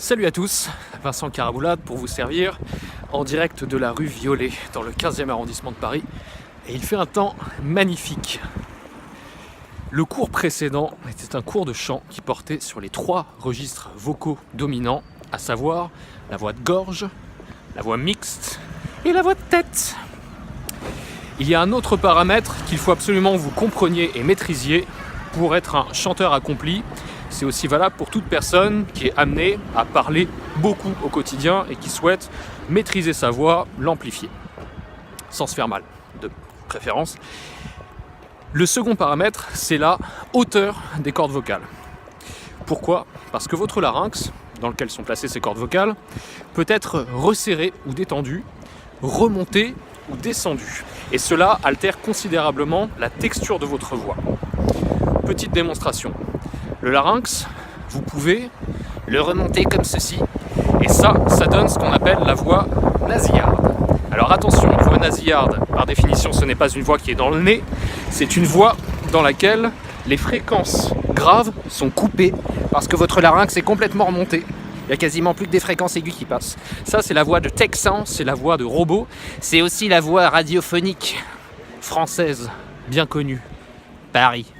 Salut à tous, Vincent Caraboulade pour vous servir en direct de la rue Violet dans le 15e arrondissement de Paris. Et il fait un temps magnifique. Le cours précédent était un cours de chant qui portait sur les 3 registres vocaux dominants, à savoir la voix de gorge, la voix mixte et la voix de tête. Il y a un autre paramètre qu'il faut absolument que vous compreniez et maîtrisiez pour être un chanteur accompli. C'est aussi valable pour toute personne qui est amenée à parler beaucoup au quotidien et qui souhaite maîtriser sa voix, l'amplifier, sans se faire mal, de préférence. Le second paramètre, c'est la hauteur des cordes vocales. Pourquoi ? Parce que votre larynx, dans lequel sont placées ces cordes vocales, peut être resserré ou détendu, remonté ou descendu. Et cela altère considérablement la texture de votre voix. Petite démonstration. Le larynx, vous pouvez le remonter comme ceci, et ça donne ce qu'on appelle la voix nasillarde. Alors attention, une voix nasillarde, par définition, ce n'est pas une voix qui est dans le nez, c'est une voix dans laquelle les fréquences graves sont coupées, parce que votre larynx est complètement remonté. Il n'y a quasiment plus que des fréquences aiguës qui passent. Ça, c'est la voix de Texan, c'est la voix de robot, c'est aussi la voix radiophonique française, bien connue, Paris,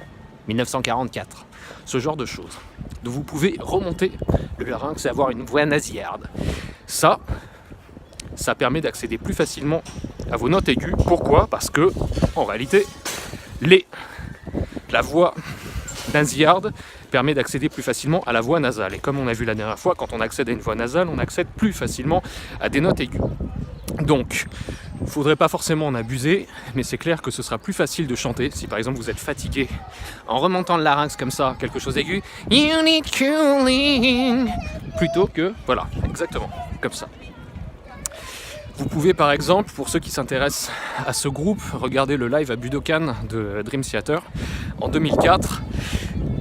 1944. Ce genre de choses. Donc vous pouvez remonter le larynx et avoir une voix nasillarde. Ça permet d'accéder plus facilement à vos notes aiguës. Pourquoi ? Parce que, en réalité, la voix nasillarde permet d'accéder plus facilement à la voix nasale. Et comme on a vu la dernière fois, quand on accède à une voix nasale, on accède plus facilement à des notes aiguës. Donc, il ne faudrait pas forcément en abuser, mais c'est clair que ce sera plus facile de chanter si par exemple vous êtes fatigué en remontant le larynx comme ça, quelque chose aigu, you need cooling, plutôt que, voilà, exactement, comme ça. Vous pouvez par exemple, pour ceux qui s'intéressent à ce groupe, regarder le live à Budokan de Dream Theater en 2004.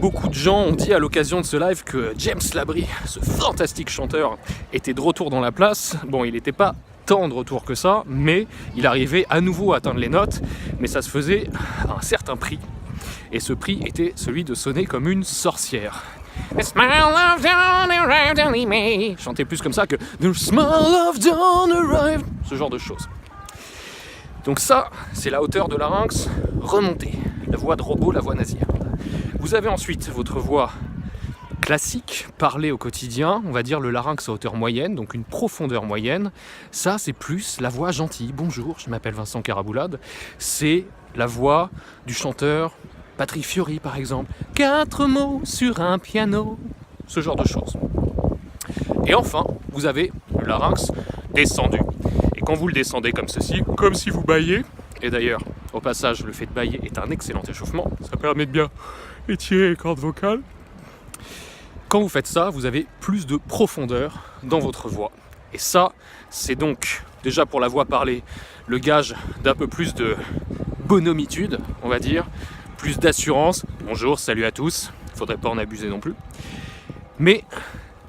Beaucoup de gens ont dit à l'occasion de ce live que James Labrie, ce fantastique chanteur, était de retour dans la place. Bon, il n'était pas tant de retour que ça, mais il arrivait à nouveau à atteindre les notes, mais ça se faisait à un certain prix. Et ce prix était celui de sonner comme une sorcière. Chantez plus comme ça que The smell of dawn arrived, ce genre de choses. Donc ça, c'est la hauteur de larynx remontée, la voix de robot, la voix nasillarde. Vous avez ensuite votre voix classique, parlée au quotidien, on va dire le larynx à hauteur moyenne, donc une profondeur moyenne. Ça, c'est plus la voix gentille. Bonjour, je m'appelle Vincent Caraboulade. C'est la voix du chanteur Patrick Fiori, par exemple. 4 mots sur un piano, ce genre de choses. Et enfin, vous avez le larynx descendu. Et quand vous le descendez comme ceci, comme si vous bâillez, et d'ailleurs, au passage, le fait de bâiller est un excellent échauffement, ça permet de bien étirer les cordes vocales. Quand vous faites ça, vous avez plus de profondeur dans votre voix. Et ça, c'est donc, déjà pour la voix parlée, le gage d'un peu plus de bonhomitude, on va dire, plus d'assurance. Bonjour, salut à tous, il ne faudrait pas en abuser non plus. Mais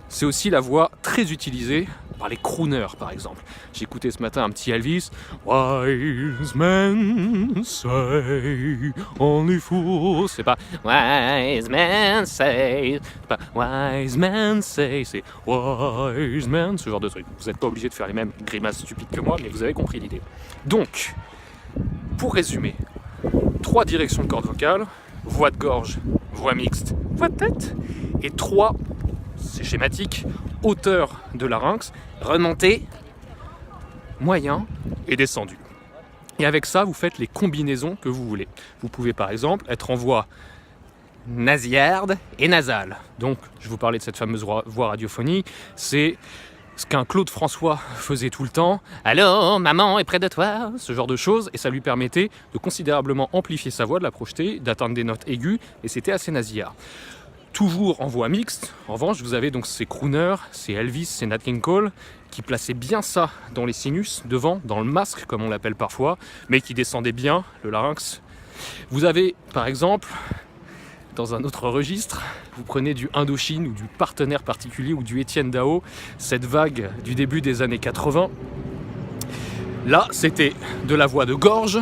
c'est aussi la voix très utilisée par les crooners, par exemple. J'ai écouté ce matin un petit Elvis. Wise men say, only fools. C'est pas wise men say, c'est pas wise men say, c'est wise men, ce genre de truc. Vous n'êtes pas obligé de faire les mêmes grimaces stupides que moi, mais vous avez compris l'idée. Donc, pour résumer, 3 directions de cordes vocales, voix de gorge, voix mixte, voix de tête, et 3, c'est schématique, hauteur de larynx, remonté, moyen et descendu. Et avec ça, vous faites les combinaisons que vous voulez. Vous pouvez par exemple être en voix nasillarde et nasale. Donc, je vous parlais de cette fameuse voix radiophonique, c'est ce qu'un Claude François faisait tout le temps. « Allô, maman est près de toi ?» Ce genre de choses, et ça lui permettait de considérablement amplifier sa voix, de la projeter, d'atteindre des notes aiguës, et c'était assez nasillard. Toujours en voix mixte, en revanche, vous avez donc ces crooners, c'est Elvis, c'est Nat King Cole, qui plaçaient bien ça dans les sinus, devant, dans le masque, comme on l'appelle parfois, mais qui descendaient bien le larynx. Vous avez, par exemple, dans un autre registre, vous prenez du Indochine ou du Partenaire particulier ou du Étienne Dao, cette vague du début des années 80. Là, c'était de la voix de gorge,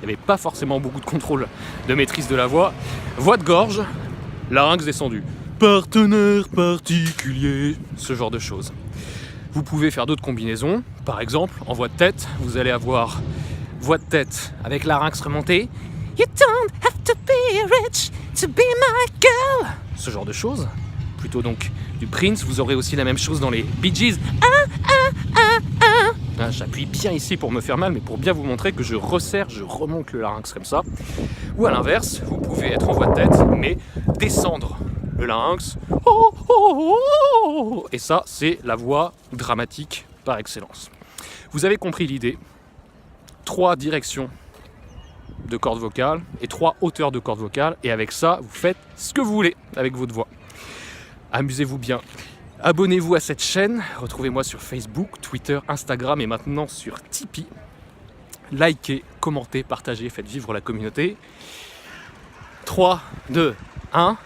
il n'y avait pas forcément beaucoup de contrôle de maîtrise de la voix. Voix de gorge, larynx descendu. partenaire particulier, ce genre de choses. Vous pouvez faire d'autres combinaisons, par exemple en voix de tête, vous allez avoir voix de tête avec larynx remonté. You don't have to be rich to be my girl. Ce genre de choses. Plutôt donc du Prince, vous aurez aussi la même chose dans les Bee Gees. Ah, j'appuie bien ici pour me faire mal, mais pour bien vous montrer que je resserre, je remonte le larynx comme ça. Ou à l'inverse, vous pouvez être en voix de tête, mais descendre le larynx. Et ça, c'est la voix dramatique par excellence. Vous avez compris l'idée. 3 directions de cordes vocales et 3 hauteurs de cordes vocales. Et avec ça, vous faites ce que vous voulez avec votre voix. Amusez-vous bien. Abonnez-vous à cette chaîne. Retrouvez-moi sur Facebook, Twitter, Instagram et maintenant sur Tipeee. Likez, commentez, partagez, faites vivre la communauté. 3, 2, 1.